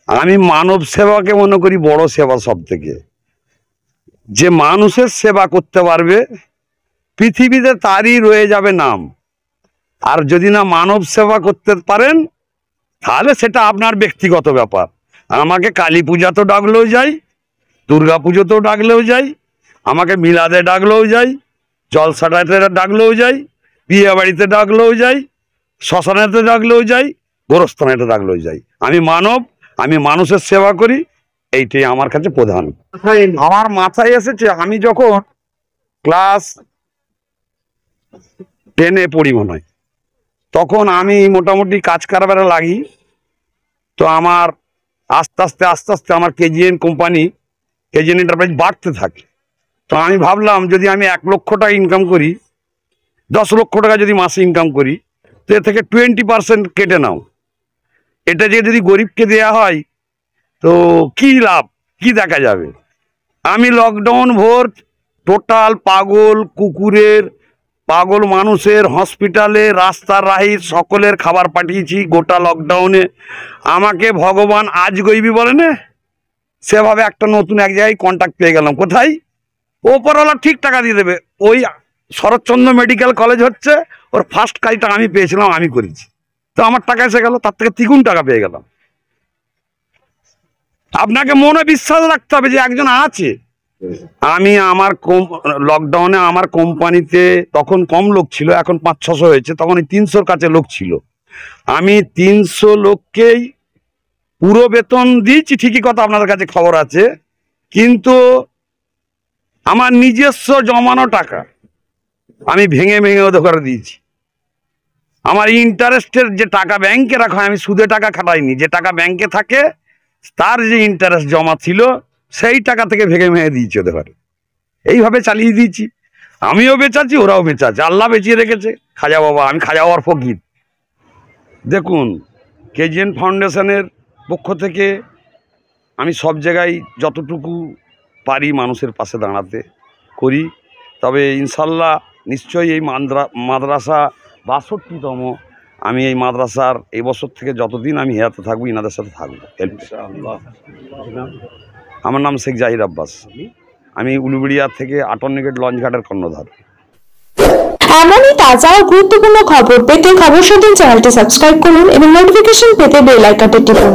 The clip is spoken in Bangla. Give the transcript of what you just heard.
আমি মানব সেবাকে মনে করি বড় সেবা। সব থেকে যে মানুষের সেবা করতে পারবে পৃথিবীতে তারই রয়ে যাবে নাম। আর যদি না মানব সেবা করতে পারেন তাহলে সেটা আপনার ব্যক্তিগত ব্যাপার। আমাকে কালী পূজাতেও ডাকলেও যাই, দুর্গা পুজোতেও ডাকলেও যাই, আমাকে মিলাদে ডাকলেও যাই, জলসাটাতে ডাকলেও যাই, বিয়ে বাড়িতে ডাকলেও যাই, শ্মশানেতে ডাকলেও যাই, গোরস্থানেতে ডাকলেও যাই। আমি মানব, আমি মানুষের সেবা করি, এইটাই আমার কাছে প্রধান। আমার মাথায় এসেছে আমি যখন ক্লাস 10-এ পড়ি মনে হয়, তখন আমি মোটামুটি কাজ কারবারে লাগি। তো আমার আস্তে আস্তে আমার কেজিএন কোম্পানি, কেজিএন এন্টারপ্রাইজ বাড়তে থাকে। তো আমি ভাবলাম যদি আমি 1 লক্ষ টাকা ইনকাম করি, 10 লক্ষ টাকা যদি মাসে ইনকাম করি, তো এর থেকে 20% কেটে নাও। এটা যদি গরিবকে দেয়া হয় তো কি লাভ, কি দেখা যাবে? আমি লকডাউন ভোর টোটাল পাগল কুকুরের, পাগল মানুষের, হসপিটালে, রাস্তার রাহির সকলের খাবার পাঠিয়েছি গোটা লকডাউনে। আমাকে ভগবান আজ গইবি বলে না, সেভাবে একটা নতুন এক জায়গায় কন্ট্যাক্ট পেয়ে গেলাম। কোথায়? ওপরওয়ালা ঠিক টাকা দিয়ে দেবে। ওই শরৎচন্দ্র মেডিকেল কলেজ হচ্ছে, ওর ফার্স্ট কাজটা আমি পেয়েছিলাম, আমি করেছি। তো আমার টাকা এসে গেল, তার থেকে 3 গুণ টাকা পেয়ে গেলাম। আপনাকে মনে বিশ্বাস রাখতে হবে যে একজন আছে। আমি আমার লকডাউনে আমার কোম্পানিতে তখন কম লোক ছিল, এখন 500-600 হয়েছে, তখন এই 300-র কাছে লোক ছিল। আমি 300 লোককেই পুরো বেতন দিয়েছি, ঠিকই কথা, আপনাদের কাছে খবর আছে। কিন্তু আমার নিজস্ব জমানো টাকা আমি ভেঙে ওদের ঘরে দিয়েছি। আমার ইন্টারেস্টের যে টাকা ব্যাংকে রাখা হয়, আমি সুদে টাকা খাটাইনি। যে টাকা ব্যাংকে থাকে তার যে ইন্টারেস্ট জমা ছিল সেই টাকা থেকে ভেঙে দিয়েছি ওদের ঘরে। এইভাবে চালিয়ে দিয়েছি। আমিও বেঁচাচ্ছি, ওরাও বেঁচাচ্ছে, আল্লাহ বেঁচিয়ে রেখেছে। খাজা বাবা, আমি খাজা বাবার ফকির। দেখুন, কেজিএন ফাউন্ডেশনের পক্ষ থেকে আমি সব জায়গায় যতটুকু পারি মানুষের পাশে দাঁড়াতে করি। তবে ইনশাল্লাহ নিশ্চয়ই এই মাদ্রাসা 62তম, আমি এই মাদ্রাসার এই বছর থেকে যতদিন আমি হেয়াতে থাকবো ইনাদের সাথে থাকবো। আমার নাম শেখ জাহির আব্বাস, আমি উলুবেড়িয়া থেকে 58 গেট লঞ্চঘাটের কর্ণধার। এমনই তাজা ও গুরুত্বপূর্ণ খবর পেতে খবর 17 চ্যানেলটি সাবস্ক্রাইব করুন এবং নোটিফিকেশন পেতে বেল আইকনটি টিপুন।